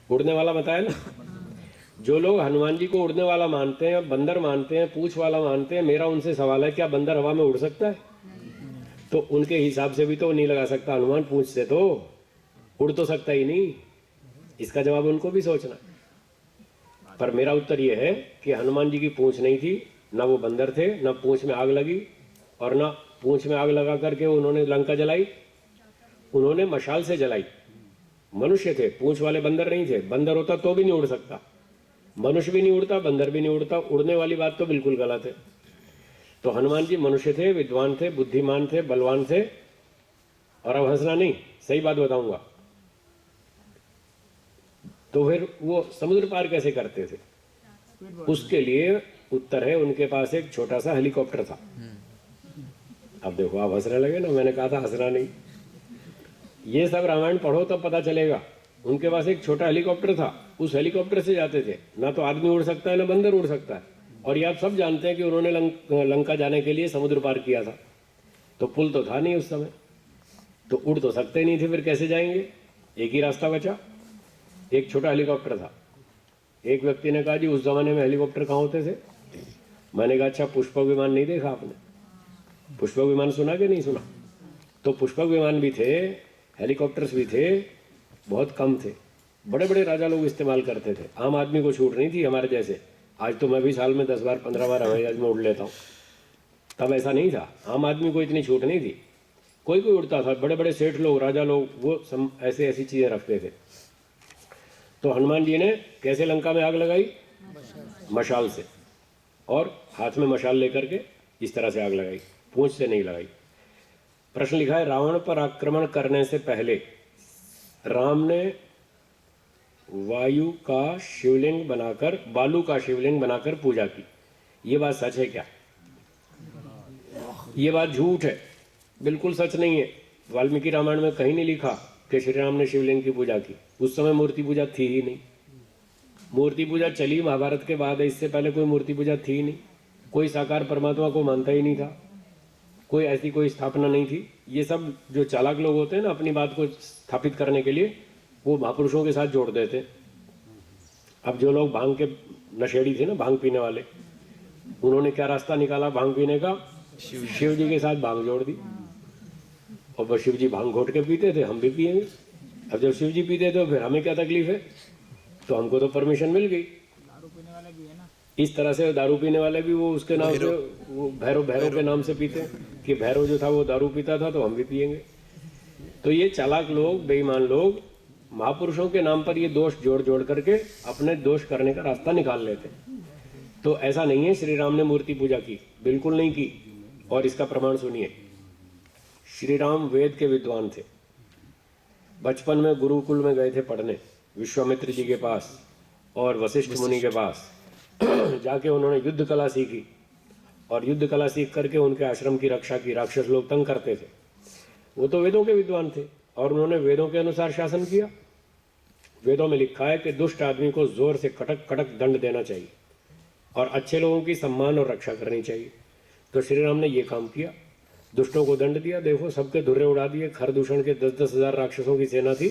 उड़ने वाला बताया ना। जो लोग हनुमान जी को उड़ने वाला मानते हैं, बंदर मानते हैं, पूंछ वाला मानते हैं, मेरा उनसे सवाल है, क्या बंदर हवा में उड़ सकता है? तो उनके हिसाब से भी तो नहीं लगा सकता हनुमान, पूंछ से तो उड़ तो सकता ही नहीं। इसका जवाब उनको भी सोचना है। पर मेरा उत्तर यह है कि हनुमान जी की पूंछ नहीं थी, ना वो बंदर थे, ना पूंछ में आग लगी, और ना पूंछ में आग लगा करके उन्होंने लंका जलाई, उन्होंने मशाल से जलाई। मनुष्य थे, पूंछ वाले बंदर नहीं थे। बंदर होता तो भी नहीं उड़ सकता, मनुष्य भी नहीं उड़ता, बंदर भी नहीं उड़ता। उड़ने वाली बात तो बिल्कुल गलत है। तो हनुमान जी मनुष्य थे, विद्वान थे, बुद्धिमान थे, बलवान थे। और अब हंसना नहीं, सही बात बताऊंगा। तो फिर वो समुद्र पार कैसे करते थे? उसके लिए उत्तर है, उनके पास एक छोटा सा हेलीकॉप्टर था। अब देखो, आप हंसने लगे ना, मैंने कहा था हंसना नहीं। ये सब रामायण पढ़ो तब पता चलेगा। उनके पास एक छोटा हेलीकॉप्टर था, उस हेलीकॉप्टर से जाते थे। ना तो आदमी उड़ सकता है, ना बंदर उड़ सकता है। और ये आप सब जानते हैं कि उन्होंने लंका जाने के लिए समुद्र पार किया था। तो पुल तो था नहीं उस समय, तो उड़ तो सकते नहीं थे, फिर कैसे जाएंगे? एक ही रास्ता बचा, एक छोटा हेलीकॉप्टर था। एक व्यक्ति ने कहा, जी उस जमाने में हेलीकॉप्टर कहाँ होते थे? मैंने कहा, अच्छा पुष्पक विमान नहीं देखा आपने? पुष्पक विमान सुना कि नहीं सुना? तो पुष्पक विमान भी थे, हेलीकॉप्टर्स भी थे, बहुत कम थे। बड़े बड़े राजा लोग इस्तेमाल करते थे, आम आदमी को छूट नहीं थी हमारे जैसे। आज तो मैं भी साल में 10 बार 15 बार हवाई जहाज में उड़ लेता हूँ, तब ऐसा नहीं था, आम आदमी को इतनी छूट नहीं थी। कोई कोई उड़ता था, बड़े बड़े सेठ लोग, राजा लोग, वो ऐसे ऐसी चीजें रखते थे। तो हनुमान जी ने कैसे लंका में आग लगाई? मशाल से, और हाथ में मशाल लेकर के इस तरह से आग लगाई, पूंछ से नहीं लगाई। प्रश्न लिखा है, रावण पर आक्रमण करने से पहले राम ने वायु का शिवलिंग बनाकर, बालू का शिवलिंग बनाकर पूजा की। ये बात सच है क्या? ये बात झूठ है, बिल्कुल सच नहीं है। वाल्मीकि रामायण में कहीं नहीं लिखा कि श्री राम ने शिवलिंग की पूजा की। उस समय मूर्ति पूजा थी ही नहीं। मूर्ति पूजा चली महाभारत के बाद है, इससे पहले कोई मूर्ति पूजा थी ही नहीं। कोई साकार परमात्मा को मानता ही नहीं था, कोई ऐसी कोई स्थापना नहीं थी। ये सब जो चालाक लोग होते हैं ना, अपनी बात को स्थापित करने के लिए वो महापुरुषों के साथ जोड़ देते हैं। अब जो लोग भांग के नशेड़ी थे ना, भांग पीने वाले, उन्होंने क्या रास्ता निकाला भांग पीने का? शिव जी के साथ भांग जोड़ दी। और बस शिव जी भांग घोट के पीते थे, हम भी पिएंगे। अब जब शिव जी पीते थे तो फिर हमें क्या तकलीफ है? तो हमको तो परमिशन मिल गई। इस तरह से दारू पीने वाले भी वो उसके नाम से, वो भैरव के नाम से पीते, कि भैरव जो था वो दारू पीता था तो हम भी पिएंगे। तो ये चालाक लोग, बेईमान लोग महापुरुषों के नाम पर ये दोष जोड़ जोड़ करके अपने दोष करने का रास्ता निकाल लेते। तो ऐसा नहीं है श्री राम ने मूर्ति पूजा की, बिल्कुल नहीं की। और इसका प्रमाण सुनिए, श्री राम वेद के विद्वान थे। बचपन में गुरुकुल में गए थे पढ़ने, विश्वामित्र जी के पास और वशिष्ठ मुनि के पास जाके उन्होंने युद्ध कला सीखी, और युद्ध कला सीख करके उनके आश्रम की रक्षा की। राक्षस लोग तंग करते थे, वो तो वेदों के विद्वान थे, और उन्होंने वेदों के अनुसार शासन किया। वेदों में लिखा है कि दुष्ट आदमी को जोर से कटक कटक दंड देना चाहिए, और अच्छे लोगों की सम्मान और रक्षा करनी चाहिए। तो श्री राम ने ये काम किया, दुष्टों को दंड दिया। देखो, सबके धुर्रे उड़ा दिए। खरदूषण के 10-10 हजार राक्षसों की सेना थी,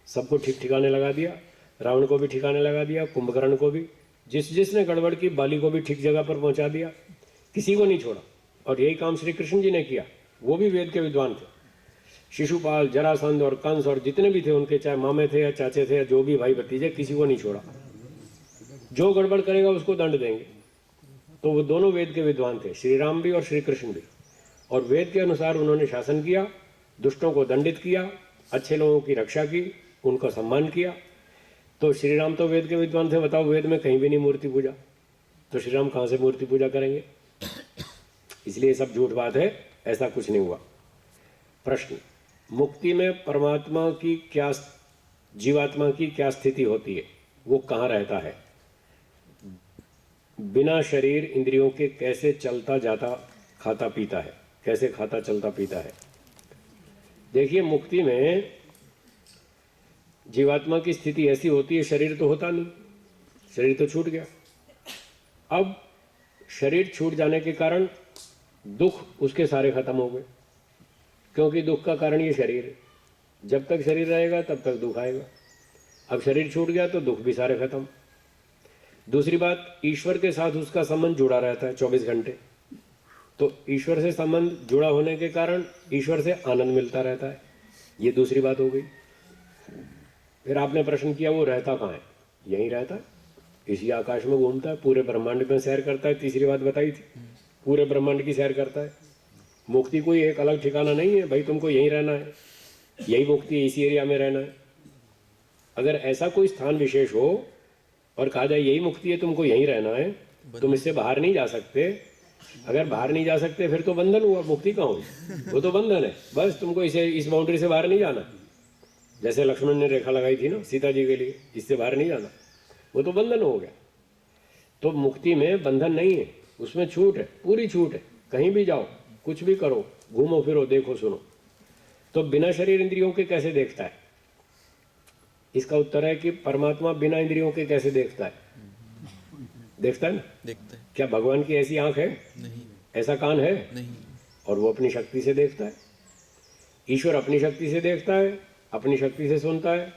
सबको ठीक ठिकाने लगा दिया। रावण को भी ठिकाने लगा दिया, कुंभकर्ण को भी, जिसने गड़बड़ की, बाली को भी ठीक जगह पर पहुंचा दिया, किसी को नहीं छोड़ा। और यही काम श्री कृष्ण जी ने किया, वो भी वेद के विद्वान थे। शिशुपाल, जरासंध और कंस और जितने भी थे उनके, चाहे मामे थे या चाचे थे या जो भी भाई भतीजे, किसी को नहीं छोड़ा। जो गड़बड़ करेगा उसको दंड देंगे। तो वो दोनों वेद के विद्वान थे, श्री राम भी और श्री कृष्ण भी। और वेद के अनुसार उन्होंने शासन किया, दुष्टों को दंडित किया, अच्छे लोगों की रक्षा की, उनका सम्मान किया। तो श्री राम तो वेद के विद्वान थे। बताओ, वेद में कहीं भी नहीं मूर्ति पूजा, तो श्री राम कहाँ से मूर्ति पूजा करेंगे? इसलिए सब झूठ बात है, ऐसा कुछ नहीं हुआ। प्रश्न, मुक्ति में परमात्मा की क्या, जीवात्मा की क्या स्थिति होती है? वो कहाँ रहता है? बिना शरीर इंद्रियों के कैसे चलता जाता खाता पीता है? कैसे खाता चलता पीता है? देखिए, मुक्ति में जीवात्मा की स्थिति ऐसी होती है, शरीर तो होता नहीं, शरीर तो छूट गया। अब शरीर छूट जाने के कारण दुख उसके सारे खत्म हो गए, क्योंकि दुख का कारण ये शरीर है। जब तक शरीर रहेगा तब तक दुख आएगा। अब शरीर छूट गया तो दुख भी सारे खत्म। दूसरी बात, ईश्वर के साथ उसका संबंध जुड़ा रहता है 24 घंटे, तो ईश्वर से संबंध जुड़ा होने के कारण ईश्वर से आनंद मिलता रहता है। ये दूसरी बात हो गई। फिर आपने प्रश्न किया वो रहता कहाँ है? यहीं रहता है, इसी आकाश में घूमता है, पूरे ब्रह्मांड में सैर करता है। तीसरी बात बताई थी, पूरे ब्रह्मांड की सैर करता है। मुक्ति कोई एक अलग ठिकाना नहीं है भाई तुमको यहीं रहना है, यही मुक्ति है, इसी एरिया में रहना है। अगर ऐसा कोई स्थान विशेष हो और कहा जाए यही मुक्ति है, तुमको यहीं रहना है, तुम इससे बाहर नहीं जा सकते, अगर बाहर नहीं जा सकते फिर तो बंधन हुआ, मुक्ति कहाँ हुई? वो तो बंधन है, बस तुमको इस बाउंड्री से बाहर नहीं जाना। जैसे लक्ष्मण ने रेखा लगाई थी ना सीता जी के लिए, इससे बाहर नहीं जाना, वो तो बंधन हो गया। तो मुक्ति में बंधन नहीं है, उसमें छूट है, पूरी छूट है। कहीं भी जाओ, कुछ भी करो, घूमो फिरो, देखो सुनो। तो बिना शरीर इंद्रियों के कैसे देखता है? इसका उत्तर है कि परमात्मा बिना इंद्रियों के कैसे देखता है? देखता है ना, देखता है। क्या भगवान की ऐसी आंख है? नहीं। ऐसा कान है? नहीं। और वो अपनी शक्ति से देखता है। ईश्वर अपनी शक्ति से देखता है, अपनी शक्ति से सुनता है।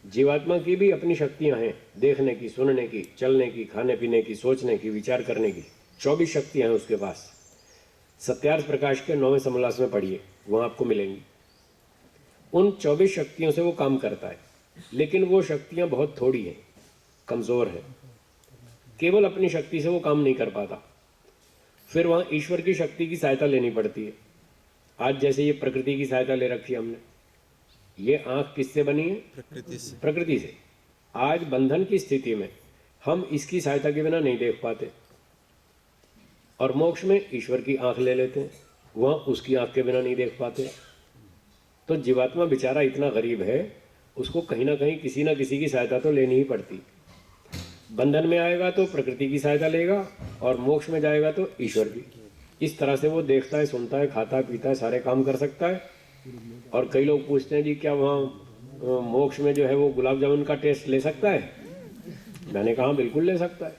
जीवात्मा की भी अपनी शक्तियां हैं, देखने की, सुनने की, चलने की, खाने पीने की, सोचने की, विचार करने की। 24 शक्तियां हैं उसके पास। सत्यार्थ प्रकाश के 9वें समोल्लास में पढ़िए, वहां आपको मिलेंगी। उन 24 शक्तियों से वो काम करता है, लेकिन वो शक्तियां बहुत थोड़ी हैं, कमजोर है। केवल अपनी शक्ति से वो काम नहीं कर पाता, फिर वहां ईश्वर की शक्ति की सहायता लेनी पड़ती है। आज जैसे ये प्रकृति की सहायता ले रखी है हमने, ये आंख किससे बनी है? प्रकृति से। प्रकृति से। आज बंधन की स्थिति में हम इसकी सहायता के बिना नहीं देख पाते, और मोक्ष में ईश्वर की आंख ले लेते हैं, वह उसकी आंख के बिना नहीं देख पाते। तो जीवात्मा बेचारा इतना गरीब है, उसको कहीं ना कहीं किसी ना किसी की सहायता तो लेनी ही पड़ती। बंधन में आएगा तो प्रकृति की सहायता लेगा, और मोक्ष में जाएगा तो ईश्वर की। इस तरह से वो देखता है, सुनता है, खाता पीता है, सारे काम कर सकता है। और कई लोग पूछते हैं जी क्या वहाँ मोक्ष में जो है वो गुलाब जामुन का टेस्ट ले सकता है? मैंने कहा बिल्कुल ले सकता है।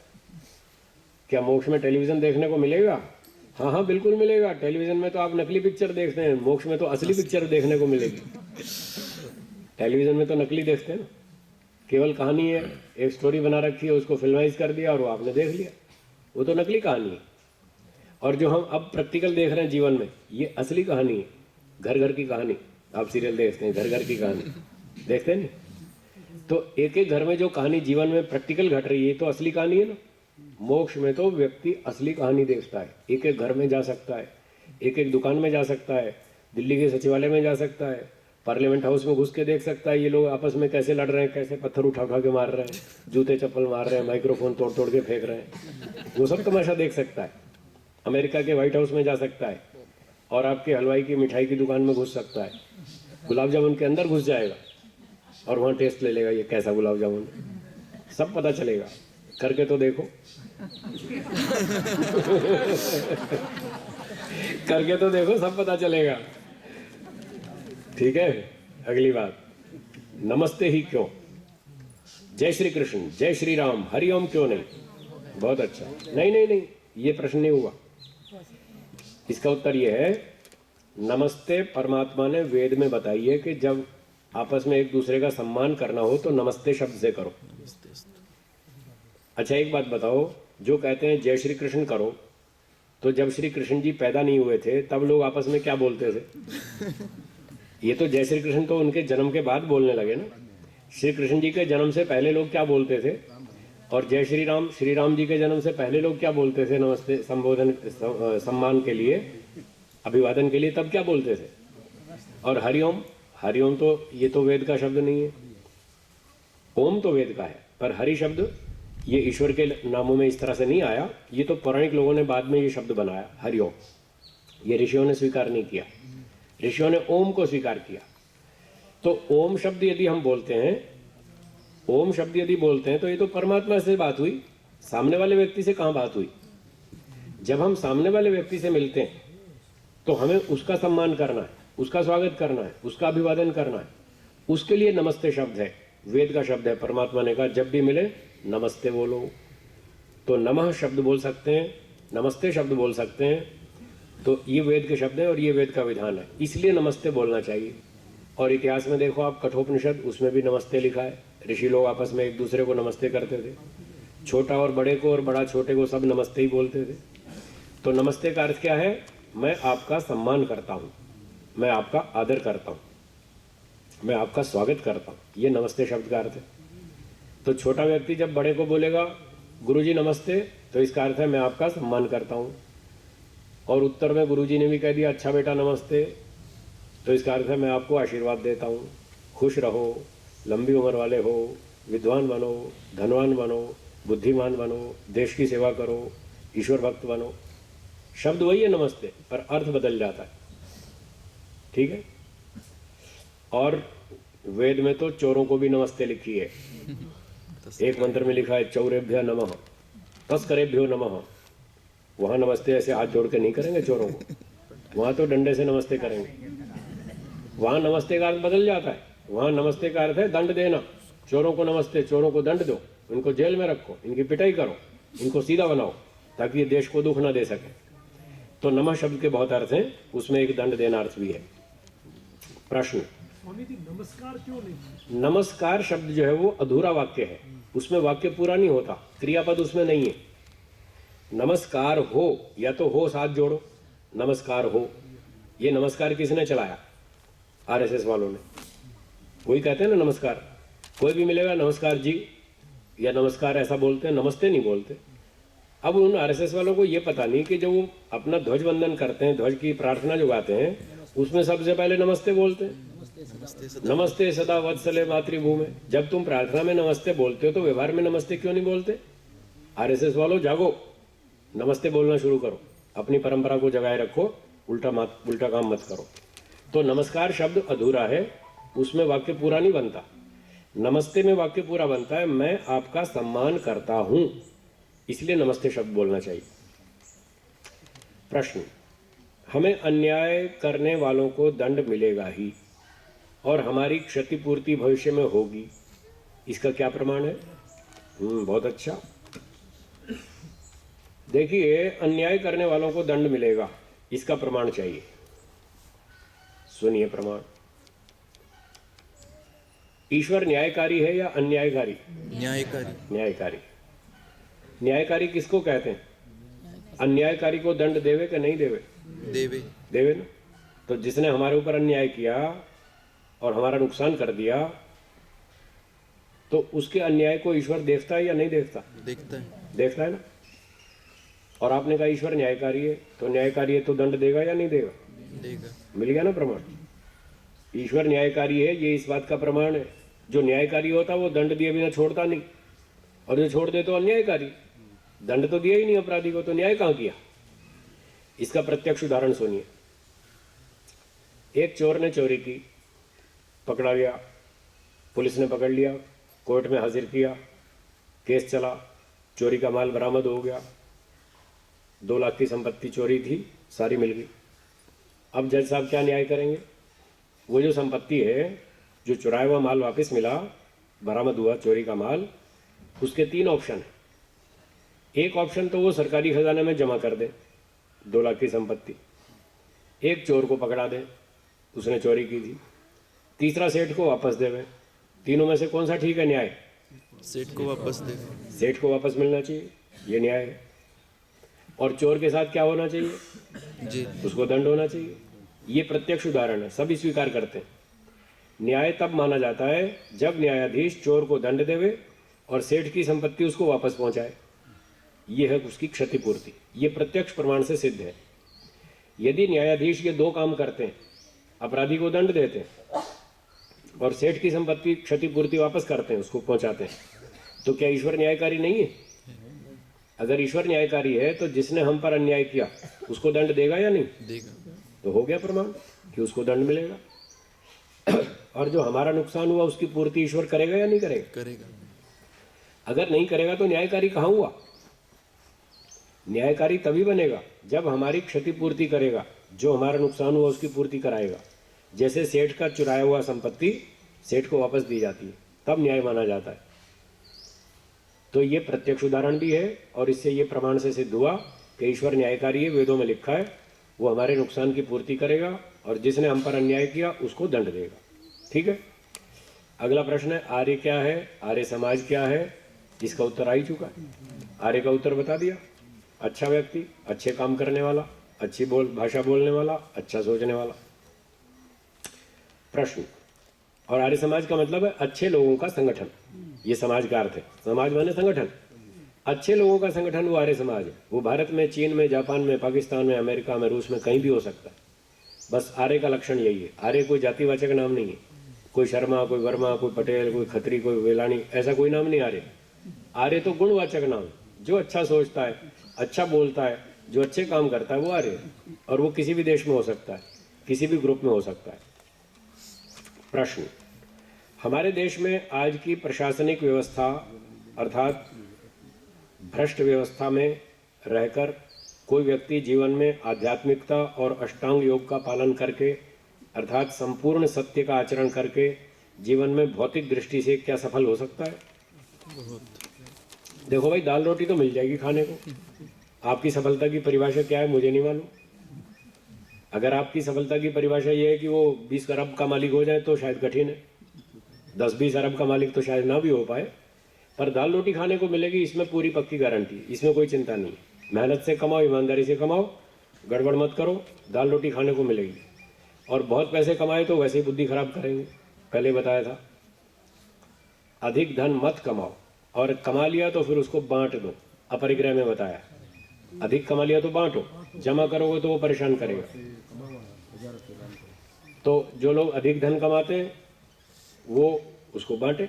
क्या मोक्ष में टेलीविजन देखने को मिलेगा? हाँ हाँ बिल्कुल मिलेगा। टेलीविजन में तो आप नकली पिक्चर देखते हैं, मोक्ष में तो असली पिक्चर देखने को मिलेगी। टेलीविजन में तो नकली देखते हैं ना, केवल कहानी है, एक स्टोरी बना रखी है, उसको फिल्माइज कर दिया और वो आपने देख लिया, वो तो नकली कहानी है। और जो हम अब प्रैक्टिकल देख रहे हैं जीवन में, ये असली कहानी है, घर घर की कहानी। आप सीरियल देखते हैं, घर घर की कहानी देखते हैं नहीं? तो एक एक घर में जो कहानी जीवन में प्रैक्टिकल घट रही है, तो असली कहानी है ना। मोक्ष में तो व्यक्ति असली कहानी देखता है, एक एक घर में जा सकता है, एक एक दुकान में जा सकता है, दिल्ली के सचिवालय में जा सकता है, पार्लियामेंट हाउस में घुस के देख सकता है ये लोग आपस में कैसे लड़ रहे हैं, कैसे पत्थर उठा उठा के मार रहे हैं, जूते चप्पल मार रहे हैं, माइक्रोफोन तोड़ तोड़ के फेंक रहे हैं, वो सब तमाशा देख सकता है। अमेरिका के व्हाइट हाउस में जा सकता है, और आपके हलवाई की मिठाई की दुकान में घुस सकता है, गुलाब जामुन के अंदर घुस जाएगा और वहाँ टेस्ट ले लेगा, ये कैसा गुलाब जामुन, सब पता चलेगा। करके तो देखो करके तो देखो, सब पता चलेगा। ठीक है। अगली बात, नमस्ते ही क्यों? जय श्री कृष्ण, जय श्री राम, हरिओम क्यों नहीं? बहुत अच्छा। नहीं नहीं नहीं, ये प्रश्न नहीं हुआ। इसका उत्तर ये है, नमस्ते परमात्मा ने वेद में बताई है कि जब आपस में एक दूसरे का सम्मान करना हो तो नमस्ते शब्द से करो। अच्छा एक बात बताओ, जो कहते हैं जय श्री कृष्ण करो, तो जब श्री कृष्ण जी पैदा नहीं हुए थे तब लोग आपस में क्या बोलते थे? ये तो जय श्री कृष्ण तो उनके जन्म के बाद बोलने लगे ना। श्री कृष्ण जी के जन्म से पहले लोग क्या बोलते थे? और जय श्री राम जी के जन्म से पहले लोग क्या बोलते थे? नमस्ते संबोधन सम्मान के लिए, अभिवादन के लिए, तब क्या बोलते थे? और हरिओम, हरिओम तो ये तो वेद का शब्द नहीं है, ओम तो वेद का है, पर हरि शब्द ये ईश्वर के नामों में इस तरह से नहीं आया, ये तो पौराणिक लोगों ने बाद में ये शब्द बनाया हरिओम। ये ऋषियों ने स्वीकार नहीं किया, ऋषियों ने ओम को स्वीकार किया। तो ओम शब्द यदि हम बोलते हैं, ओम शब्द यदि बोलते हैं, तो ये तो परमात्मा से बात हुई, सामने वाले व्यक्ति से कहाँ बात हुई? जब हम सामने वाले व्यक्ति से मिलते हैं तो हमें उसका सम्मान करना है, उसका स्वागत करना है, उसका अभिवादन करना है, उसके लिए नमस्ते शब्द है, वेद का शब्द है। परमात्मा ने कहा जब भी मिले नमस्ते बोलो। तो नमः शब्द बोल सकते हैं, नमस्ते शब्द बोल सकते हैं, तो ये वेद के शब्द है और ये वेद का विधान है, इसलिए नमस्ते बोलना चाहिए। और इतिहास में देखो आप, कठोपनिषद, उसमें भी नमस्ते लिखा है। ऋषि लोग आपस में एक दूसरे को नमस्ते करते थे, छोटा और बड़े को और बड़ा छोटे को सब नमस्ते ही बोलते थे। तो नमस्ते का अर्थ क्या है? मैं आपका सम्मान करता हूँ, मैं आपका आदर करता हूँ, मैं आपका स्वागत करता हूँ, ये नमस्ते शब्द का अर्थ है। तो छोटा व्यक्ति जब बड़े को बोलेगा गुरुजी नमस्ते, तो इसका अर्थ है मैं आपका सम्मान करता हूँ। और उत्तर में गुरुजी ने भी कह दिया अच्छा बेटा नमस्ते, तो इसका अर्थ है मैं आपको आशीर्वाद देता हूँ, खुश रहो, लंबी उम्र वाले हो, विद्वान बनो, धनवान बनो, बुद्धिमान बनो, देश की सेवा करो, ईश्वर भक्त बनो। शब्द वही है नमस्ते, पर अर्थ बदल जाता है। ठीक है। और वेद में तो चोरों को भी नमस्ते लिखी है। एक मंत्र में लिखा है चौरेभ्य नमः, तस्करेभ्यो नमः। वहां नमस्ते ऐसे हाथ जोड़ के नहीं करेंगे चोरों को, वहां तो डंडे से नमस्ते करेंगे। वहां नमस्ते का अर्थ बदल जाता है। वहां नमस्ते का अर्थ है दंड देना। चोरों को नमस्ते, चोरों को दंड दो, इनको जेल में रखो, इनकी पिटाई करो, इनको सीधा बनाओ ताकि ये देश को दुख ना दे सके। तो नमः शब्द के बहुत अर्थ हैं, उसमें एक दंड देना अर्थ भी है। प्रश्न, नमस्कार क्यों नहीं? नमस्कार शब्द जो है वो अधूरा वाक्य है, उसमें वाक्य पूरा नहीं होता, क्रियापद उसमें नहीं है। नमस्कार हो या तो हो साथ जोड़ो, नमस्कार हो। ये नमस्कार किसने चलाया? आरएसएस वालों ने। वही कहते हैं ना नमस्कार, कोई भी मिलेगा नमस्कार जी या नमस्कार ऐसा बोलते हैं, नमस्ते नहीं बोलते। अब उन आरएसएस वालों को ये पता नहीं कि जब वो अपना ध्वज वंदन करते हैं, ध्वज की प्रार्थना जो गाते हैं, उसमें सबसे पहले नमस्ते बोलते हैं। नमस्ते सदा वत्सले मातृभूमि। जब तुम प्रार्थना में नमस्ते बोलते हो तो व्यवहार में नमस्ते क्यों नहीं बोलते? आरएसएस वालों जागो, नमस्ते बोलना शुरू करो, अपनी परंपरा को जगाए रखो, उल्टा काम मत करो। तो नमस्कार शब्द अधूरा है, उसमें वाक्य पूरा नहीं बनता। नमस्ते में वाक्य पूरा बनता है, मैं आपका सम्मान करता हूं, इसलिए नमस्ते शब्द बोलना चाहिए। प्रश्न, हमें अन्याय करने वालों को दंड मिलेगा ही और हमारी क्षतिपूर्ति भविष्य में होगी, इसका क्या प्रमाण है? बहुत अच्छा। देखिए, अन्याय करने वालों को दंड मिलेगा, इसका प्रमाण चाहिए। सुनिए प्रमाण। ईश्वर न्यायकारी है या अन्यायकारी? न्यायकारी। न्यायकारी। न्यायकारी किसको कहते हैं? अन्यायकारी को दंड देवे कि नहीं देवे? देवे। देवे ना। तो जिसने हमारे ऊपर अन्याय किया और हमारा नुकसान कर दिया, तो उसके अन्याय को ईश्वर देखता है या नहीं देखता? देखता है। देखता है ना। और आपने कहा ईश्वर न्यायकारी है, तो न्यायकारी है तो दंड देगा या नहीं देगा? देगा। मिल गया ना प्रमाण। ईश्वर न्यायकारी है, ये इस बात का प्रमाण है। जो न्यायकारी होता वो दंड दिए बिना छोड़ता नहीं, और जो छोड़ दे तो अन्यायकारी। दंड तो दिया ही नहीं अपराधी को, तो न्याय कहां किया? इसका प्रत्यक्ष उदाहरण सुनिए। एक चोर ने चोरी की, पकड़ा गया, पुलिस ने पकड़ लिया, कोर्ट में हाजिर किया, केस चला, चोरी का माल बरामद हो गया, 2 लाख की संपत्ति चोरी थी, सारी मिल गई। अब जज साहब क्या न्याय करेंगे? वो जो संपत्ति है, जो चुराया हुआ माल वापस मिला, बरामद हुआ चोरी का माल, उसके 3 ऑप्शन है। एक ऑप्शन तो वो सरकारी खजाने में जमा कर दे 2 लाख की संपत्ति, एक चोर को पकड़ा दे, उसने चोरी की थी, तीसरा सेठ को वापस देवे। तीनों में से कौन सा ठीक है न्याय? सेठ को वापस दे। सेठ को वापस मिलना चाहिए, ये न्याय है। और चोर के साथ क्या होना चाहिए? जी। उसको दंड होना चाहिए। ये प्रत्यक्ष उदाहरण है, सभी स्वीकार करते हैं। न्याय तब माना जाता है जब न्यायाधीश चोर को दंड देवे और सेठ की संपत्ति उसको वापस पहुंचाए। ये है उसकी क्षतिपूर्ति, ये प्रत्यक्ष प्रमाण से सिद्ध है। यदि न्यायाधीश ये 2 काम करते हैं, अपराधी को दंड देते हैं और सेठ की संपत्ति क्षतिपूर्ति वापस करते हैं, उसको पहुंचाते हैं, तो क्या ईश्वर न्यायकारी नहीं है? अगर ईश्वर न्यायकारी है तो जिसने हम पर अन्याय किया उसको दंड देगा या नहीं? देगा। तो हो गया प्रमाण कि उसको दंड मिलेगा। और जो हमारा नुकसान हुआ उसकी पूर्ति ईश्वर करेगा या नहीं करेगा? करेगा। अगर नहीं करेगा तो न्यायकारी कहाँ हुआ? न्यायकारी तभी बनेगा जब हमारी क्षतिपूर्ति करेगा, जो हमारा नुकसान हुआ उसकी पूर्ति कराएगा। जैसे सेठ का चुराया हुआ संपत्ति सेठ को वापस दी जाती है, तब न्याय माना जाता है। तो ये प्रत्यक्ष उदाहरण भी है और इससे ये प्रमाण से सिद्ध हुआ कि ईश्वर न्यायकारी है, वेदों में लिखा है, वो हमारे नुकसान की पूर्ति करेगा और जिसने हम पर अन्याय किया उसको दंड देगा। ठीक है। अगला प्रश्न है आर्य क्या है, आर्य समाज क्या है। इसका उत्तर आ ही चुका है। आर्य का उत्तर बता दिया, अच्छा व्यक्ति, अच्छे काम करने वाला, अच्छी भाषा बोलने वाला, अच्छा सोचने वाला। प्रश्न, और आर्य समाज का मतलब है अच्छे लोगों का संगठन। ये समाज का अर्थ है, समाज माने संगठन। अच्छे लोगों का संगठन वो आर्य समाज है। वो भारत में, चीन में, जापान में, पाकिस्तान में, अमेरिका में, रूस में, कहीं भी हो सकता है। बस आर्य का लक्षण यही है। आर्य कोई जातिवाचक नाम नहीं है, कोई शर्मा, कोई वर्मा, कोई पटेल, कोई खत्री, कोई वेलानी, ऐसा कोई नाम नहीं आर्य। आर्य तो गुणवाचक नाम है। जो अच्छा सोचता है, अच्छा बोलता है, जो अच्छे काम करता है वो आर्य है। और वो किसी भी देश में हो सकता है, किसी भी ग्रुप में हो सकता है। प्रश्न, हमारे देश में आज की प्रशासनिक व्यवस्था अर्थात भ्रष्ट व्यवस्था में रहकर कोई व्यक्ति जीवन में आध्यात्मिकता और अष्टांग योग का पालन करके अर्थात संपूर्ण सत्य का आचरण करके जीवन में भौतिक दृष्टि से क्या सफल हो सकता है? देखो भाई, दाल रोटी तो मिल जाएगी खाने को। आपकी सफलता की परिभाषा क्या है मुझे नहीं मालूम। अगर आपकी सफलता की परिभाषा ये है कि वो 20 अरब का मालिक हो जाए तो शायद कठिन है, 10-20 अरब का मालिक तो शायद ना भी हो पाए, पर दाल रोटी खाने को मिलेगी, इसमें पूरी पक्की गारंटी, इसमें कोई चिंता नहीं। मेहनत से कमाओ, ईमानदारी से कमाओ, गड़बड़ मत करो, दाल रोटी खाने को मिलेगी। और बहुत पैसे कमाए तो वैसे ही बुद्धि खराब करेंगे, पहले बताया था। अधिक धन मत कमाओ, और कमा लिया तो फिर उसको बांट दो, अपरिग्रह में बताया। अधिक कमा लिया तो बांटो, जमा करोगे तो वो परेशान करेगा। तो जो लोग अधिक धन कमाते हैं वो उसको बांटे,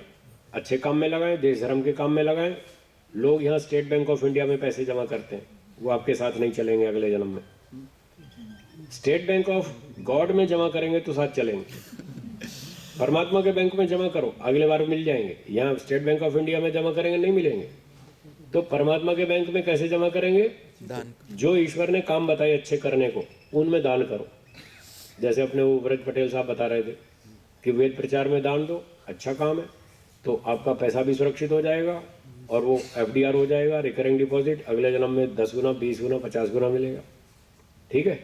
अच्छे काम में लगाएं, देश धर्म के काम में लगाएं। लोग यहाँ स्टेट बैंक ऑफ इंडिया में पैसे जमा करते हैं, वो आपके साथ नहीं चलेंगे अगले जन्म में। स्टेट बैंक ऑफ गॉड में जमा करेंगे तो साथ चलेंगे। परमात्मा के बैंक में जमा करो, अगले बार मिल जाएंगे। यहाँ स्टेट बैंक ऑफ इंडिया में जमा करेंगे नहीं मिलेंगे, तो परमात्मा के बैंक में कैसे जमा करेंगे? दान। जो ईश्वर ने काम बताए अच्छे करने को, उनमें दान करो। जैसे अपने वो व्रज पटेल साहब बता रहे थे कि वेद प्रचार में दान दो, अच्छा काम है, तो आपका पैसा भी सुरक्षित हो जाएगा और वो FDR हो जाएगा, रिकरिंग डिपॉजिट। अगले जन्म में 10 गुना, 20 गुना, 50 गुना मिलेगा। ठीक है,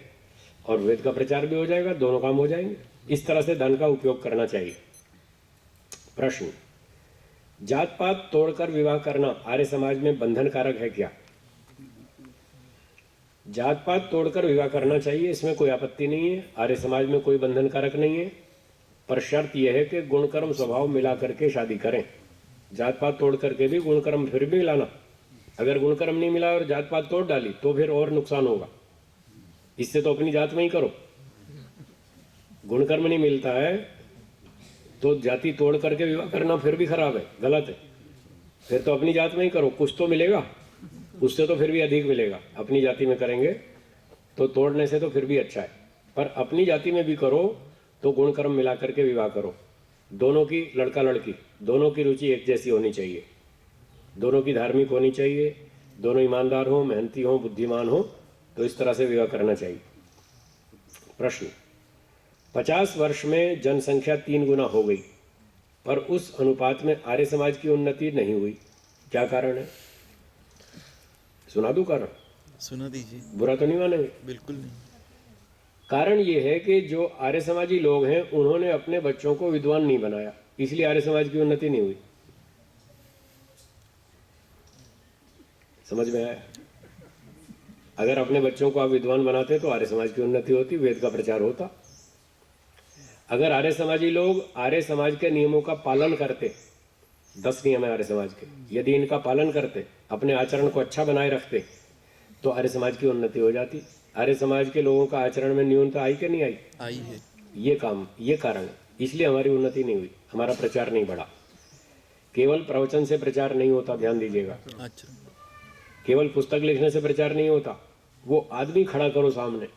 और वेद का प्रचार भी हो जाएगा, दोनों काम हो जाएंगे। इस तरह से धन का उपयोग करना चाहिए। प्रश्न, जात पात तोड़कर विवाह करना आर्य समाज में बंधन कारक है क्या? जात पात तोड़कर विवाह करना चाहिए, इसमें कोई आपत्ति नहीं है, आर्य समाज में कोई बंधन कारक नहीं है। पर शर्त यह है कि गुणकर्म स्वभाव मिला करके शादी करें। जात पात तोड़ करके भी गुणकर्म फिर भी मिलाना। अगर गुणकर्म नहीं मिला और जात पात तोड़ डाली तो फिर और नुकसान होगा। इससे तो अपनी जात में ही करो। गुणकर्म नहीं मिलता है तो जाति तोड़ करके विवाह करना फिर भी खराब है, गलत है। फिर तो अपनी जात में ही करो, कुछ तो मिलेगा, उससे तो फिर भी अधिक मिलेगा। अपनी जाति में करेंगे तो तोड़ने से तो फिर भी अच्छा है, पर अपनी जाति में भी करो तो गुणकर्म मिला करके विवाह करो। दोनों की, लड़का लड़की दोनों की रुचि एक जैसी होनी चाहिए, दोनों की धार्मिक होनी चाहिए, दोनों ईमानदार हो, मेहनती हो, बुद्धिमान हो, तो इस तरह से विवाह करना चाहिए। प्रश्न, 50 वर्ष में जनसंख्या 3 गुना हो गई, पर उस अनुपात में आर्य समाज की उन्नति नहीं हुई, क्या कारण है? सुना दूं कारण? सुना दीजिए। बुरा तो नहीं मानेंगे? बिल्कुल नहीं। कारण ये है कि जो आर्य समाजी लोग हैं उन्होंने अपने बच्चों को विद्वान नहीं बनाया, इसलिए आर्य समाज की उन्नति नहीं हुई। समझ में आया? अगर अपने बच्चों को आप विद्वान बनाते तो आर्य समाज की उन्नति होती, वेद का प्रचार होता। अगर आर्य समाजी लोग आर्य समाज के नियमों का पालन करते, 10 नियम है आर्य समाज के, यदि इनका पालन करते, अपने आचरण को अच्छा बनाए रखते, तो आर्य समाज की उन्नति हो जाती। आर्य समाज के लोगों का आचरण में न्यूनता आई कि नहीं आई? आई है। ये कारण है, इसलिए हमारी उन्नति नहीं हुई, हमारा प्रचार नहीं बढ़ा। केवल प्रवचन से प्रचार नहीं होता, ध्यान दीजिएगा। अच्छा। केवल पुस्तक लिखने से प्रचार नहीं होता, वो आदमी खड़ा करो सामने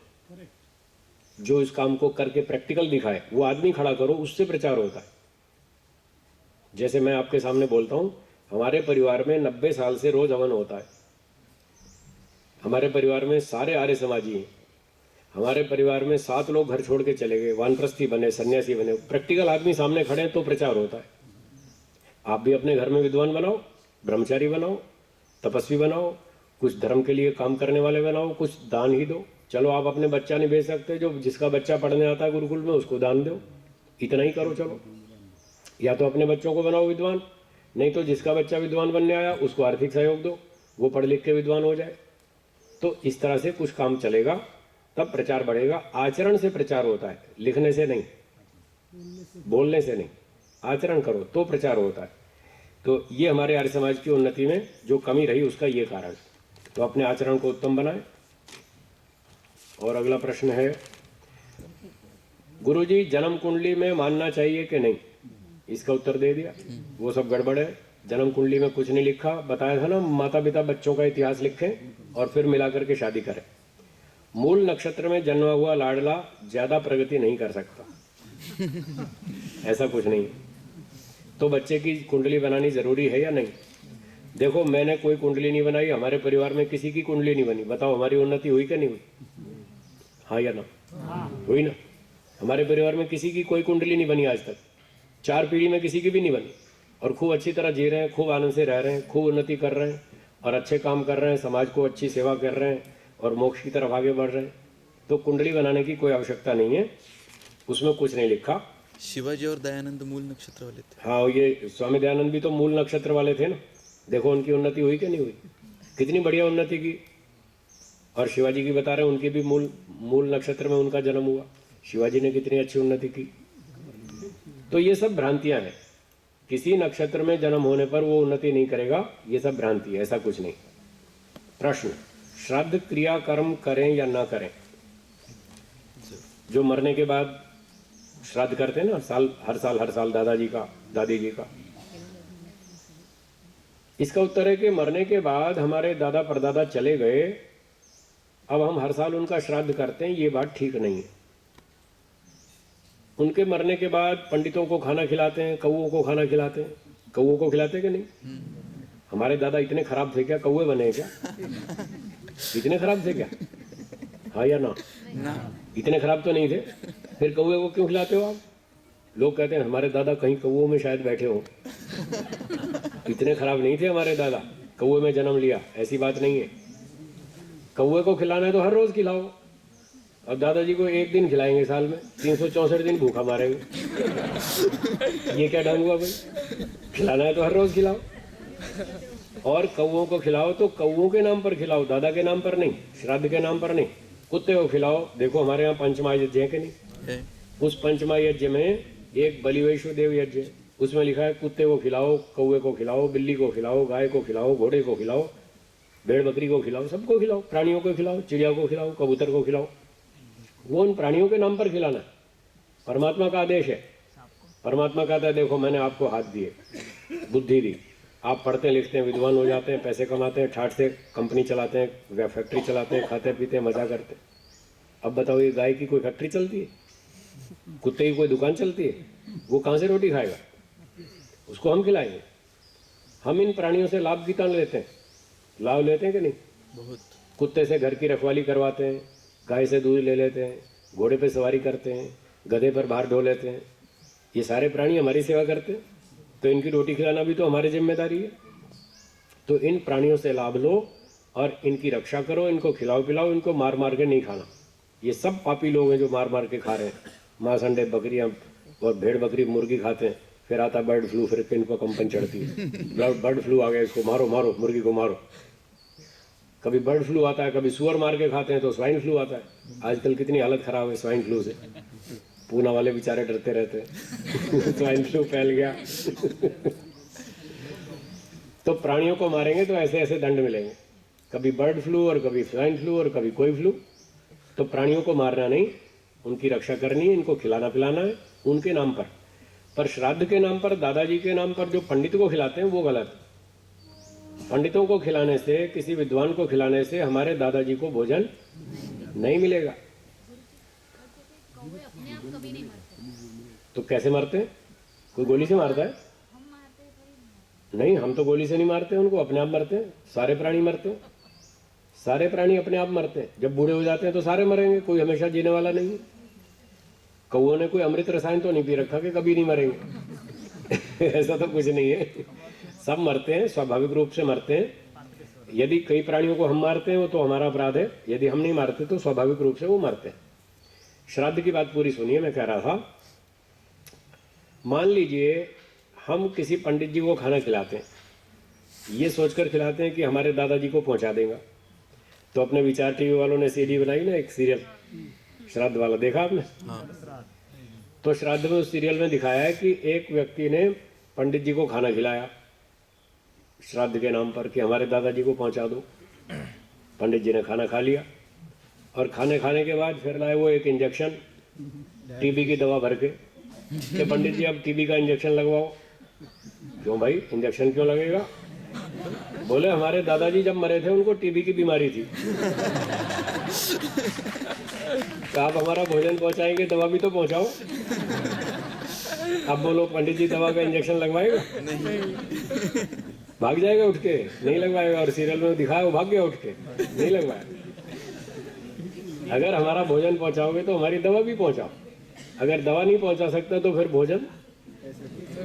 जो इस काम को करके प्रैक्टिकल दिखाए, वो आदमी खड़ा करो, उससे प्रचार होता है। जैसे मैं आपके सामने बोलता हूं, हमारे परिवार में 90 साल से रोज हवन होता है। हमारे परिवार में सारे आर्य समाजी हैं। हमारे परिवार में 7 लोग घर छोड़ के चले गए, वानप्रस्थी बने, सन्यासी बने। प्रैक्टिकल आदमी सामने खड़े हैं तो प्रचार होता है। आप भी अपने घर में विद्वान बनाओ, ब्रह्मचारी बनाओ, तपस्वी बनाओ, कुछ धर्म के लिए काम करने वाले बनाओ, कुछ दान ही दो। चलो आप अपने बच्चा नहीं भेज सकते, जो जिसका बच्चा पढ़ने आता है गुरुकुल में उसको दान दो, इतना ही करो। चलो या तो अपने बच्चों को बनाओ विद्वान, नहीं तो जिसका बच्चा विद्वान बनने आया उसको आर्थिक सहयोग दो, वो पढ़ लिख के विद्वान हो जाए। तो इस तरह से कुछ काम चलेगा, तब प्रचार बढ़ेगा। आचरण से प्रचार होता है, लिखने से नहीं, बोलने से नहीं, आचरण करो तो प्रचार होता है। तो ये हमारे आर्य समाज की उन्नति में जो कमी रही उसका ये कारण। तो अपने आचरण को उत्तम बनाएं। और अगला प्रश्न है, गुरुजी जन्म कुंडली में मानना चाहिए कि नहीं? इसका उत्तर दे दिया, वो सब गड़बड़ है। जन्म कुंडली में कुछ नहीं लिखा, बताया था ना, माता पिता बच्चों का इतिहास लिखें और फिर मिला करके शादी करें। मूल नक्षत्र में जन्मा हुआ लाडला ज्यादा प्रगति नहीं कर सकता, ऐसा कुछ नहीं। तो बच्चे की कुंडली बनानी जरूरी है या नहीं? देखो, मैंने कोई कुंडली नहीं बनाई, हमारे परिवार में किसी की कुंडली नहीं बनी। बताओ हमारी उन्नति हुई क्या नहीं हुई? हाँ या ना? हुई ना? हमारे परिवार में किसी की कोई कुंडली नहीं बनी आज तक, 4 पीढ़ी में किसी की भी नहीं बनी। और खूब अच्छी तरह जी रहे हैं, खूब आनंद से रह रहे हैं, खूब उन्नति कर रहे हैं और अच्छे काम कर रहे हैं, समाज को अच्छी सेवा कर रहे हैं और मोक्ष की तरफ आगे बढ़ रहे हैं। तो कुंडली बनाने की कोई आवश्यकता नहीं है, उसमें कुछ नहीं लिखा। शिवाजी और दयानंद मूल नक्षत्र वाले थे। हाँ, ये स्वामी दयानंद भी तो मूल नक्षत्र वाले थे ना। देखो उनकी उन्नति हुई कि नहीं हुई? कितनी बढ़िया उन्नति की। और शिवाजी की बता रहे हैं, उनकी भी मूल नक्षत्र में उनका जन्म हुआ। शिवाजी ने कितनी अच्छी उन्नति की। तो ये सब भ्रांतियां हैं। किसी नक्षत्र में जन्म होने पर वो उन्नति नहीं करेगा, ये सब भ्रांति है, ऐसा कुछ नहीं। प्रश्न, श्राद्ध क्रिया कर्म करें या ना करें? जो मरने के बाद श्राद्ध करते हैं ना, हर साल दादाजी का, दादी जी का। इसका उत्तर है कि मरने के बाद हमारे दादा परदादा चले गए, अब हम हर साल उनका श्राद्ध करते हैं, ये बात ठीक नहीं है। उनके मरने के बाद पंडितों को खाना खिलाते हैं, कौओं को खाना खिलाते हैं। कौओं को खिलाते कि नहीं? हमारे दादा इतने खराब थे क्या? कौए बने क्या? इतने खराब थे क्या? हाँ या ना? इतने खराब तो नहीं थे, फिर कौए को क्यों खिलाते हो आप? लोग कहते हैं हमारे दादा कहीं कौओं में शायद बैठे हो। इतने खराब नहीं थे हमारे दादा, कौए में जन्म लिया, ऐसी बात नहीं है। कौए को खिलाना है तो हर रोज खिलाओ। और दादाजी को एक दिन खिलाएंगे साल में, 364 दिन भूखा मारेंगे। ये क्या ढंग हुआ भाई? खिलाना है तो हर रोज खिलाओ। और कौओं को खिलाओ तो कौओं के नाम पर खिलाओ, दादा के नाम पर नहीं, श्राद्ध के नाम पर नहीं। कुत्ते को खिलाओ। देखो हमारे यहाँ पंचमा यज्ञ है कि नहीं है? उस पंचमा यज्ञ में एक बलि वैष्णोदेव यज्ञ है, उसमें लिखा है कुत्ते को खिलाओ, कौए को खिलाओ, बिल्ली को खिलाओ, गाय को खिलाओ, घोड़े को खिलाओ, भेड़ बकरी को खिलाओ, सबको खिलाओ, प्राणियों को खिलाओ, चिड़िया को खिलाओ, कबूतर को खिलाओ। वो उन प्राणियों के नाम पर खिलाना। परमात्मा का आदेश है। परमात्मा कहता है देखो मैंने आपको हाथ दिए, बुद्धि दी, आप पढ़ते लिखते हैं, विद्वान हो जाते हैं, पैसे कमाते हैं, ठाठ से कंपनी चलाते हैं, फैक्ट्री चलाते हैं, खाते पीते हैं, मजा करते हैं। अब बताओ ये गाय की कोई फैक्ट्री चलती है? कुत्ते की कोई दुकान चलती है? वो कहाँ से रोटी खाएगा? उसको हम खिलाएंगे। हम इन प्राणियों से लाभ कितना लेते हैं? लाभ लेते हैं कि नहीं? बहुत। कुत्ते से घर की रखवाली करवाते हैं, गाय से दूध ले लेते हैं, घोड़े पे सवारी करते हैं, गधे पर भार ढो लेते हैं। ये सारे प्राणी हमारी सेवा करते हैं, तो इनकी रोटी खिलाना भी तो हमारी जिम्मेदारी है। तो इन प्राणियों से लाभ लो और इनकी रक्षा करो, इनको खिलाओ पिलाओ, इनको मार मार के नहीं खाना। ये सब पापी लोग हैं जो मार मार के खा रहे हैं। मांस, अंडे, बकरियां और भेड़ बकरी मुर्गी खाते हैं, फिर आता बर्ड फ्लू, फिर इनको कंपन चढ़ती है, बर्ड फ्लू आ गया, इसको मारो मारो, मुर्गी को मारो। कभी बर्ड फ्लू आता है, कभी सुअर मार के खाते हैं तो स्वाइन फ्लू आता है। आजकल कितनी हालत खराब है स्वाइन फ्लू से, पूना वाले बेचारे डरते रहते हैं स्वाइन फ्लू फैल गया तो प्राणियों को मारेंगे तो ऐसे ऐसे दंड मिलेंगे, कभी बर्ड फ्लू और कभी स्वाइन फ्लू और कभी कोई फ्लू। तो प्राणियों को मारना नहीं, उनकी रक्षा करनी है, इनको खिलाना पिलाना है उनके नाम पर श्राद्ध के नाम पर, दादाजी के नाम पर जो पंडित को खिलाते हैं वो गलत। पंडितों को खिलाने से, किसी विद्वान को खिलाने से हमारे दादाजी को भोजन नहीं मिलेगा। कौवे अपने आप कभी नहीं मरते। तो कैसे मरते हैं? कोई गोली से मारता है? हम मारते हैं कभी नहीं, हम तो गोली से नहीं मारते उनको, अपने आप मरते हैं। सारे प्राणी मरते हैं, सारे प्राणी अपने आप मरते हैं। जब बूढ़े हो जाते हैं तो सारे मरेंगे, कोई हमेशा जीने वाला नहीं है। कौओं ने कोई अमृत रसायन तो नहीं पी रखा कि कभी नहीं मरेंगे ऐसा तो कुछ नहीं है, सब मरते हैं, स्वाभाविक रूप से मरते हैं। यदि कई प्राणियों को हम मारते हैं वो तो हमारा अपराध है, यदि हम नहीं मारते तो स्वाभाविक रूप से वो मरते हैं। श्राद्ध की बात पूरी सुनिए, मैं कह रहा था, मान लीजिए हम किसी पंडित जी को खाना खिलाते हैं, ये सोचकर खिलाते हैं कि हमारे दादाजी को पहुंचा देगा। तो अपने विचार टीवी वालों ने सीडी बनाई ना, एक सीरियल श्राद्ध वाला, देखा आपने? तो श्राद्ध में उस सीरियल में दिखाया है कि एक व्यक्ति ने पंडित जी को खाना खिलाया श्राद्ध के नाम पर कि हमारे दादाजी को पहुंचा दो। पंडित जी ने खाना खा लिया और खाने के बाद फिर लाए वो एक इंजेक्शन टीबी की दवा भर के कि पंडित जी अब टीबी का इंजेक्शन लगवाओ। क्यों भाई, इंजेक्शन क्यों लगेगा? बोले हमारे दादाजी जब मरे थे उनको टीबी की बीमारी थी। तो आप हमारा भोजन पहुंचाएंगे, दवा भी तो पहुंचाओ। अब बोलो पंडित जी दवा का इंजेक्शन लगवाएगा? भाग जाएगा उठ के, नहीं लगवाएगा। और सीरियल में दिखाया वो भाग गया उठ के, नहीं लगवाया। अगर हमारा भोजन पहुंचाओगे तो हमारी दवा भी पहुंचाओ। अगर दवा नहीं पहुंचा सकता तो फिर भोजन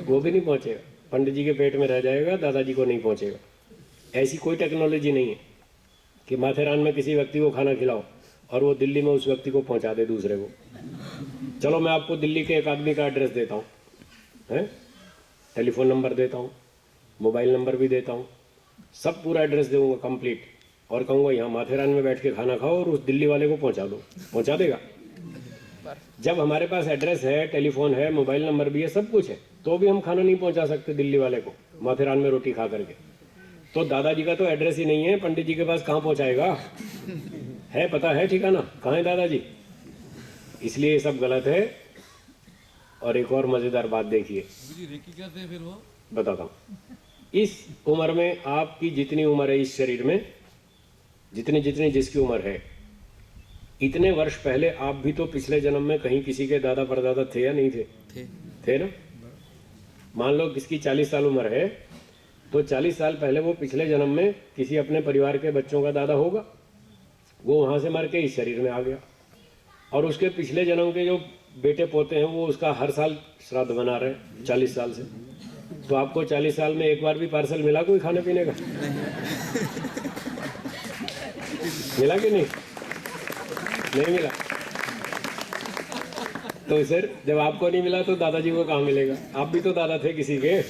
वो भी नहीं पहुंचेगा, पंडित जी के पेट में रह जाएगा, दादाजी को नहीं पहुंचेगा। ऐसी कोई टेक्नोलॉजी नहीं है कि माथेरान में किसी व्यक्ति को खाना खिलाओ और वो दिल्ली में उस व्यक्ति को पहुंचा दे दूसरे को। चलो मैं आपको दिल्ली के एक आदमी का एड्रेस देता हूँ, हैं, टेलीफोन नंबर देता हूँ, मोबाइल नंबर भी देता हूँ, सब पूरा एड्रेस दूंगा कंप्लीट, और कहूँगा यहाँ माथेरान में बैठ के खाना खाओ और उस दिल्ली वाले को पहुँचा दो, पहुँचा देगा। जब हमारे पास एड्रेस है, टेलीफोन है, मोबाइल नंबर भी है, सब कुछ है, तो भी हम खाना नहीं पहुँचा सकते दिल्ली वाले को माथेरान में रोटी खा करके। तो दादाजी का तो एड्रेस ही नहीं है, पंडित जी के पास कहाँ पहुँचाएगा? है, पता है ठिकाना कहाँ है दादाजी? इसलिए ये सब गलत है। और एक और मजेदार बात देखिए, बताता हूँ। इस उम्र में आपकी जितनी उम्र है इस शरीर में, जितनी जितनी जिसकी उम्र है, इतने वर्ष पहले आप भी तो पिछले जन्म में कहीं किसी के दादा परदादा थे या नहीं थे? थे ना। मान लो किसकी 40 साल उम्र है तो 40 साल पहले वो पिछले जन्म में किसी अपने परिवार के बच्चों का दादा होगा, वो वहां से मर के इस शरीर में आ गया, और उसके पिछले जन्म के जो बेटे पोते हैं वो उसका हर साल श्राद्ध बना रहे हैं 40 साल से। तो आपको 40 साल में एक बार भी पार्सल मिला कोई खाने पीने का? मिला कि नहीं? नहीं मिला। तो सर जब आपको नहीं मिला तो दादाजी को कहाँ मिलेगा? आप भी तो दादा थे किसी के,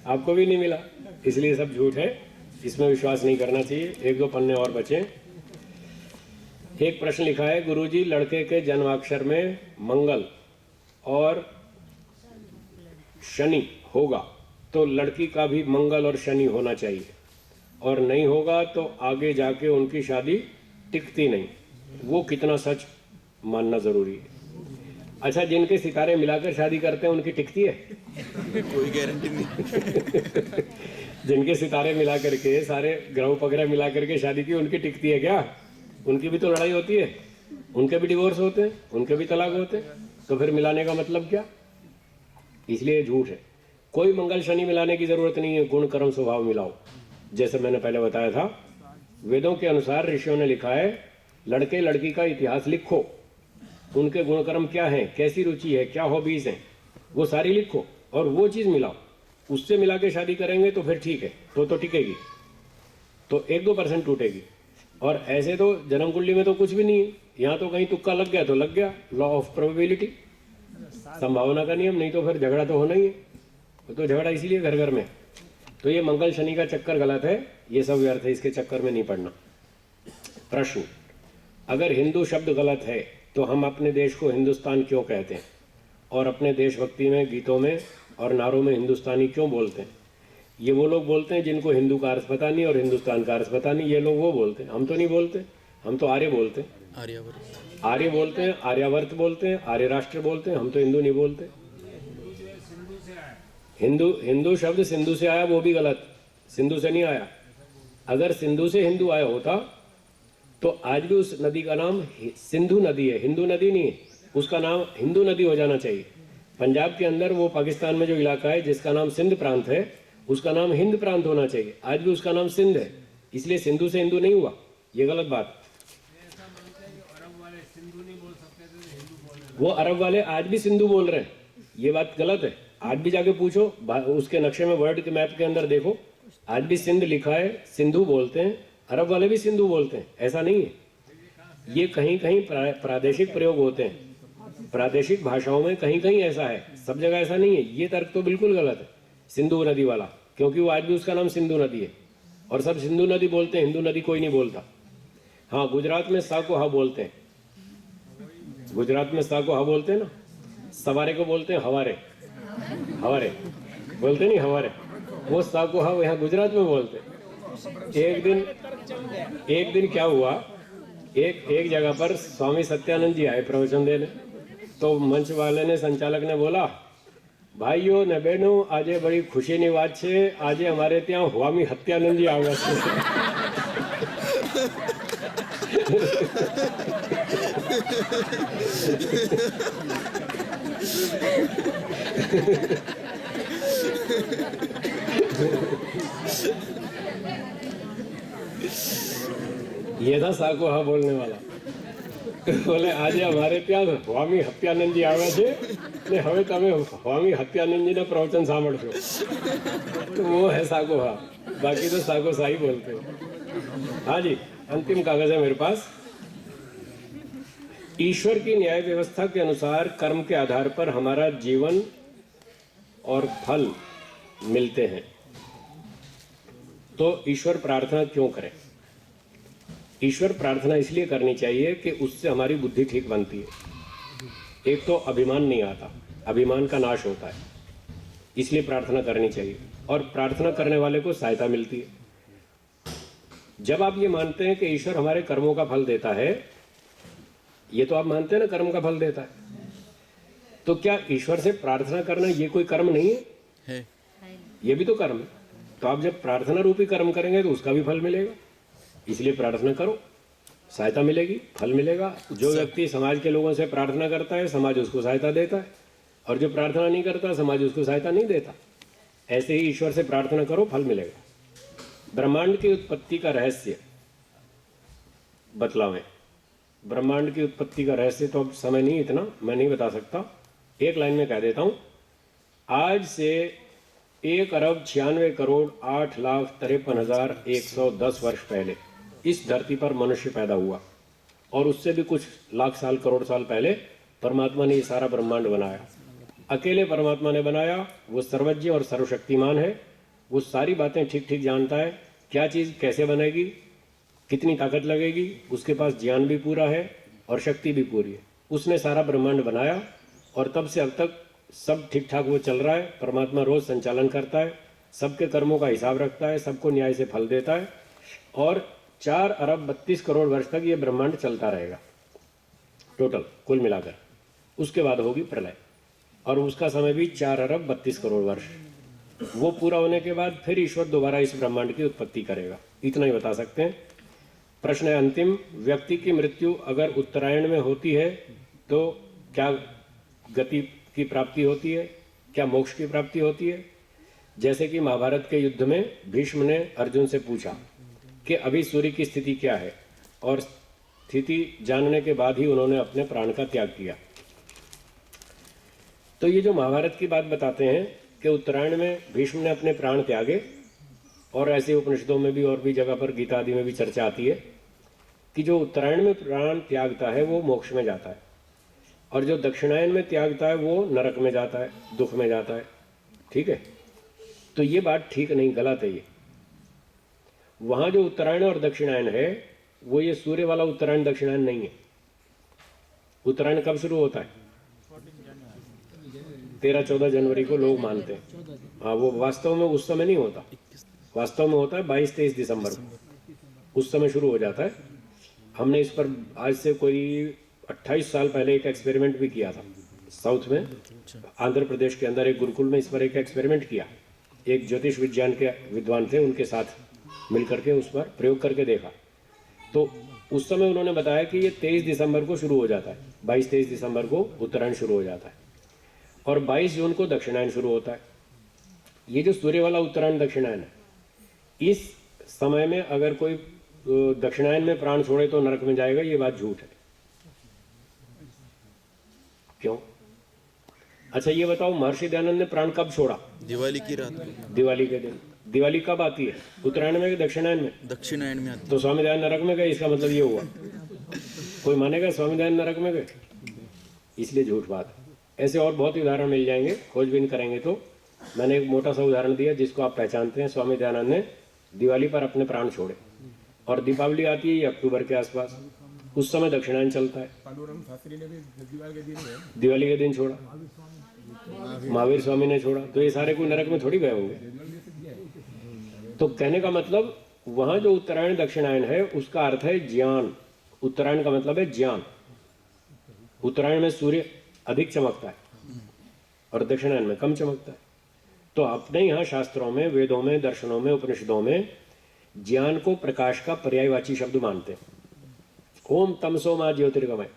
आपको भी नहीं मिला। इसलिए सब झूठ है, इसमें विश्वास नहीं करना चाहिए। एक दो पन्ने और बचे। एक प्रश्न लिखा है, गुरुजी लड़के के जन्माक्षर में मंगल और शनि होगा तो लड़की का भी मंगल और शनि होना चाहिए, और नहीं होगा तो आगे जाके उनकी शादी टिकती नहीं। वो कितना सच मानना जरूरी है? अच्छा, जिनके सितारे मिलाकर शादी करते हैं उनकी टिकती है? कोई गारंटी नहीं। जिनके सितारे मिला करके, सारे ग्रह वगैरह मिला करके शादी की, उनकी टिकती है क्या? उनकी भी तो लड़ाई होती है, उनके भी डिवोर्स होते हैं, उनके भी तलाक होते हैं। तो फिर मिलाने का मतलब क्या? इसलिए झूठ है। कोई मंगल शनि मिलाने की जरूरत नहीं है, गुण कर्म स्वभाव मिलाओ। जैसे मैंने पहले बताया था, वेदों के अनुसार ऋषियों ने लिखा है, लड़के लड़की का इतिहास लिखो, उनके गुण कर्म क्या है, कैसी रुचि है, क्या हॉबीज हैं, वो सारी लिखो और वो चीज मिलाओ। उससे मिला के शादी करेंगे तो फिर ठीक है, तो टिकेगी, तो 1-2% टूटेगी। और ऐसे तो जन्म कुंडली में तो कुछ भी नहीं है, यहाँ तो कहीं तुक्का लग गया तो लग गया, लॉ ऑफ प्रोबेबिलिटी, संभावना का नियम। नहीं तो फिर झगड़ा तो होना ही है, तो झगड़ा इसीलिए घर घर में। तो ये मंगल शनि का चक्कर गलत है, ये सब व्यर्थ है, इसके चक्कर में नहीं पड़ना। प्रश्न, अगर हिंदू शब्द गलत है तो हम अपने देश को हिंदुस्तान क्यों कहते हैं, और अपने देशभक्ति में, गीतों में और नारों में हिंदुस्तानी क्यों बोलते हैं? ये वो लोग बोलते हैं जिनको हिंदू का अर्थ पता नहीं और हिंदुस्तान का अर्थ पता नहीं, ये लोग वो बोलते हैं। हम तो नहीं बोलते, हम तो आर्य बोलते हैं, आर्यावर्त। आर्य बोलते हैं, आर्यावर्त बोलते हैं, आर्य राष्ट्र बोलते हैं, हम तो हिंदू नहीं बोलते। हिंदू शब्द सिंधु से आया, वो भी गलत, सिंधु से नहीं आया। अगर सिंधु से हिंदू आया होता तो आज भी उस नदी का नाम सिंधु नदी है, हिंदू नदी नहीं है, उसका नाम हिंदू नदी हो जाना चाहिए। पंजाब के अंदर वो पाकिस्तान में जो इलाका है जिसका नाम सिंध प्रांत है, उसका नाम हिंद प्रांत होना चाहिए, आज भी उसका नाम सिंध है, इसलिए सिंधु से हिंदू नहीं हुआ, ये गलत बात। वो अरब वाले आज भी सिंधु बोल रहे हैं, ये बात गलत है। आज भी जाके पूछो, उसके नक्शे में, वर्ल्ड के मैप के अंदर देखो, आज भी सिंध लिखा है, सिंधु बोलते हैं, अरब वाले भी सिंधु बोलते हैं, ऐसा नहीं है। ये कहीं कहीं प्रादेशिक प्रयोग होते हैं, प्रादेशिक भाषाओं में कहीं कहीं ऐसा है, सब जगह ऐसा नहीं है। ये तर्क तो बिल्कुल गलत है। सिंधु नदी वाला, क्योंकि वो आज भी उसका नाम सिंधु नदी है और सब सिंधु नदी बोलते हैं, हिंदू नदी कोई नहीं बोलता। हाँ, गुजरात में सा को हा बोलते हैं, गुजरात में सा को हा बोलते हैं ना, सवारे को बोलते हैं हवारे, हवारे बोलते नहीं, हवारे, वो सा को हा यहाँ गुजरात में बोलते हैं। एक दिन क्या हुआ, एक जगह पर स्वामी सत्यानंद जी आए प्रवचन देने, तो मंच वाले ने, संचालक ने बोला, भाइयों ने बहनों, આજે बड़ी खुशीની વાત છે, આજે અમારે ત્યાં સ્વામી સત્યાનંદજી આવ્યા છે। ये था साको हा बोलने वाला। बोले આજે અમારે ત્યાં સ્વામી સત્યાનંદજી આવ્યા છે ને હવે તમે સ્વામી સત્યાનંદજીના પ્રવચન સાંભળશો। तो वो है साको हा, बाकी तो साको सा ही बोलते हैं। हाँ जी, अंतिम कागज है मेरे पास। ईश्वर की न्याय व्यवस्था के अनुसार कर्म के आधार पर हमारा जीवन और फल मिलते हैं, तो ईश्वर प्रार्थना क्यों करें? ईश्वर प्रार्थना इसलिए करनी चाहिए कि उससे हमारी बुद्धि ठीक बनती है। एक तो अभिमान नहीं आता, अभिमान का नाश होता है, इसलिए प्रार्थना करनी चाहिए, और प्रार्थना करने वाले को सहायता मिलती है। जब आप ये मानते हैं कि ईश्वर हमारे कर्मों का फल देता है, ये तो आप मानते हैं ना कर्म का फल देता है, तो क्या ईश्वर से प्रार्थना करना ये कोई कर्म नहीं है? ये भी तो कर्म है। तो आप जब प्रार्थना रूपी कर्म करेंगे तो उसका भी फल मिलेगा, इसलिए प्रार्थना करो, सहायता मिलेगी, फल मिलेगा। जो व्यक्ति समाज के लोगों से प्रार्थना करता है, समाज उसको सहायता देता है, और जो प्रार्थना नहीं करता, समाज उसको सहायता नहीं देता। ऐसे ही ईश्वर से प्रार्थना करो, फल मिलेगा। ब्रह्मांड की उत्पत्ति का रहस्य बतलावें। ब्रह्मांड की उत्पत्ति का रहस्य तो अब समय नहीं, इतना मैं नहीं बता सकता, एक लाइन में कह देता हूं। आज से 1,96,08,53,110 वर्ष पहले इस धरती पर मनुष्य पैदा हुआ, और उससे भी कुछ लाख साल, करोड़ साल पहले परमात्मा ने ये सारा ब्रह्मांड बनाया। अकेले परमात्मा ने बनाया, वो सर्वज्ञ और सर्वशक्तिमान है, वो सारी बातें ठीक ठीक जानता है, क्या चीज़ कैसे बनेगी, कितनी ताकत लगेगी, उसके पास ज्ञान भी पूरा है और शक्ति भी पूरी है। उसने सारा ब्रह्मांड बनाया, और तब से अब तक सब ठीक ठाक वो चल रहा है। परमात्मा रोज संचालन करता है, सबके कर्मों का हिसाब रखता है, सबको न्याय से फल देता है, और 4 अरब 32 करोड़ वर्ष तक ये ब्रह्मांड चलता रहेगा टोटल, कुल मिलाकर। उसके बाद होगी प्रलय, और उसका समय भी 4 अरब 32 करोड़ वर्ष। वो पूरा होने के बाद फिर ईश्वर दोबारा इस ब्रह्मांड की उत्पत्ति करेगा। इतना ही बता सकते हैं। प्रश्न है अंतिम, व्यक्ति की मृत्यु अगर उत्तरायण में होती है तो क्या गति की प्राप्ति होती है, क्या मोक्ष की प्राप्ति होती है? जैसे कि महाभारत के युद्ध में भीष्म ने अर्जुन से पूछा कि अभी सूर्य की स्थिति क्या है, और स्थिति जानने के बाद ही उन्होंने अपने प्राण का त्याग किया। तो ये जो महाभारत की बात बताते हैं कि उत्तरायण में भीष्म ने अपने प्राण त्यागे, और ऐसे उपनिषदों में भी और भी जगह पर, गीता आदि में भी चर्चा आती है कि जो उत्तरायण में प्राण त्यागता है वो मोक्ष में जाता है, और जो दक्षिणायन में त्यागता है वो नरक में जाता है, दुख में जाता है। ठीक है, तो ये बात ठीक नहीं, गलत है ये। वहां जो उत्तरायण और दक्षिणायन है वो ये सूर्य वाला उत्तरायण दक्षिणायन नहीं है। उत्तरायण कब शुरू होता है? 13-14 जनवरी को लोग मानते हैं। हाँ, वो वास्तव में उस समय नहीं होता, वास्तव में होता है 22-23 दिसंबर को, उस समय शुरू हो जाता है। हमने इस पर आज से कोई 28 साल पहले एक एक्सपेरिमेंट भी किया था साउथ में, आंध्र प्रदेश के अंदर एक गुरुकुल में इस पर एक एक्सपेरिमेंट किया। एक ज्योतिष विज्ञान के विद्वान थे, उनके साथ मिलकर के उस पर प्रयोग करके देखा। तो उस समय उन्होंने बताया कि ये 23 दिसंबर को शुरू हो जाता है, 22-23 दिसंबर को उत्तरायण शुरू हो जाता है, और 22 जून को दक्षिणायन शुरू होता है। ये जो सूर्य वाला उत्तरायण दक्षिणायन है, इस समय में अगर कोई दक्षिणायन में प्राण छोड़े तो नरक में जाएगा, ये बात झूठ है। क्यों? अच्छा ये बताओ, महर्षि दयानंद ने प्राण कब छोड़ा? दिवाली की रात को। दिवाली के दिन। दिवाली कब आती है? उत्तरायण में कि दक्षिणायन में? दक्षिणायन में आती तो स्वामी दयानंद नरक में गए, इसका मतलब ये हुआ कोई मानेगा स्वामी दयानंद नरक में गए? इसलिए झूठ बात है। ऐसे और बहुत उदाहरण मिल जाएंगे, खोजबीन करेंगे तो मैंने एक मोटा सा उदाहरण दिया जिसको आप पहचानते हैं। स्वामी दयानंद ने दिवाली पर अपने प्राण छोड़े और दीपावली आती है अक्टूबर के आसपास, उस समय दक्षिणायन चलता है। दिवाली के दिन छोड़ा, महावीर स्वामी ने छोड़ा, तो ये सारे कोई नरक में थोड़ी गए होंगे। तो कहने का मतलब वहां जो उत्तरायण दक्षिणायन है उसका अर्थ है ज्ञान। उत्तरायण का मतलब है ज्ञान। उत्तरायण में सूर्य अधिक चमकता है और दक्षिणायन में कम चमकता है। तो अपने यहाँ शास्त्रों में, वेदों में, दर्शनों में, उपनिषदों में ज्ञान को प्रकाश का पर्यायवाची शब्द मानते हैं। ओम तमसो मा ज्योतिर्गमय,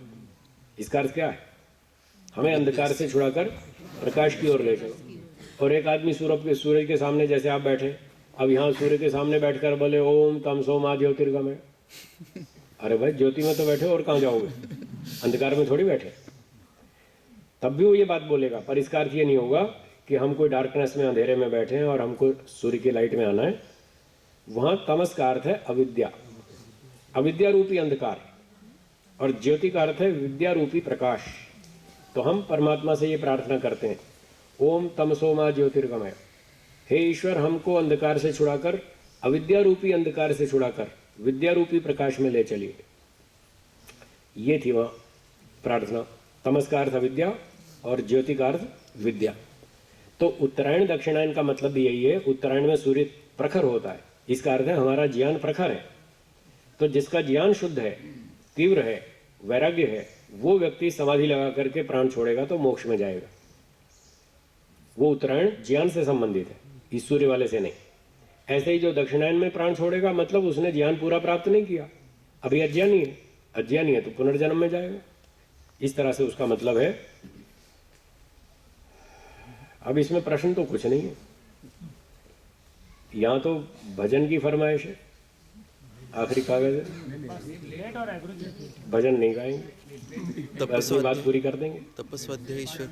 इसका अर्थ क्या है? हमें अंधकार से छुड़ाकर प्रकाश की ओर ले चलो। और एक आदमी सूरज के सामने, जैसे आप बैठे, अब यहाँ सूर्य के सामने बैठकर बोले ओम तमसो मा ज्योतिर्गमय, अरे भाई ज्योति में तो बैठे और कहाँ जाओगे? अंधकार में थोड़ी बैठे। तब भी वो ये बात बोलेगा, पर इसका अर्थ ये नहीं होगा कि हम कोई डार्कनेस में, अंधेरे में बैठे हैं और हमको सूर्य की लाइट में आना है। वहां तमस का अर्थ है अविद्या, अविद्या रूपी अंधकार, और ज्योति का अर्थ है विद्या रूपी प्रकाश। तो हम परमात्मा से ये प्रार्थना करते हैं, ओम तमसो मा ज्योतिर्गमय, हे ईश्वर हमको अंधकार से छुड़ाकर, अविद्या रूपी अंधकार से छुड़ाकर विद्या रूपी प्रकाश में ले चलिए। ये थी वहां प्रार्थना। तमस का अर्थ अविद्या और ज्योति का अर्थ विद्या। तो उत्तरायण दक्षिणायन का मतलब भी यही है। उत्तरायण में सूर्य प्रखर होता है, इसका अर्थ है हमारा ज्ञान प्रखर है। तो जिसका ज्ञान शुद्ध है, तीव्र है, वैराग्य है, वो व्यक्ति समाधि लगा करके प्राण छोड़ेगा तो मोक्ष में जाएगा। वो उत्तरायण ज्ञान से संबंधित है, इस सूर्य वाले से नहीं। ऐसे ही जो दक्षिणायन में प्राण छोड़ेगा, मतलब उसने ज्ञान पूरा प्राप्त नहीं किया, अभी अज्ञानी है। अज्ञानी है तो पुनर्जन्म में जाएगा। इस तरह से उसका मतलब है। अब इसमें प्रश्न तो कुछ नहीं है, यहां तो भजन की फरमाइश है। आखिरी कागज है, भजन नहीं गाएंगे, अपनी बात पूरी कर देंगे। तपस्वाध्याय ईश्वर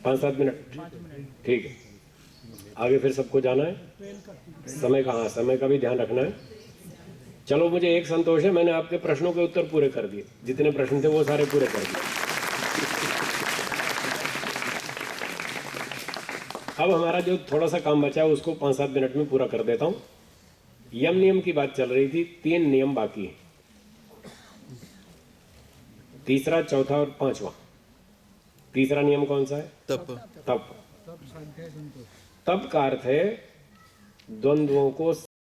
5-7 मिनट, ठीक है। आगे फिर सबको जाना है, समय का, हाँ समय का भी ध्यान रखना है। चलो, मुझे एक संतोष है, मैंने आपके प्रश्नों के उत्तर पूरे कर दिए। जितने प्रश्न थे वो सारे पूरे कर दिए। अब हमारा जो थोड़ा सा काम बचा है उसको 5-7 मिनट में पूरा कर देता हूं। यम नियम की बात चल रही थी, 3 नियम बाकी है, तीसरा, चौथा और 5वां। तीसरा नियम कौन सा है? तप। तप। तप का अर्थ है द्वंद्वों को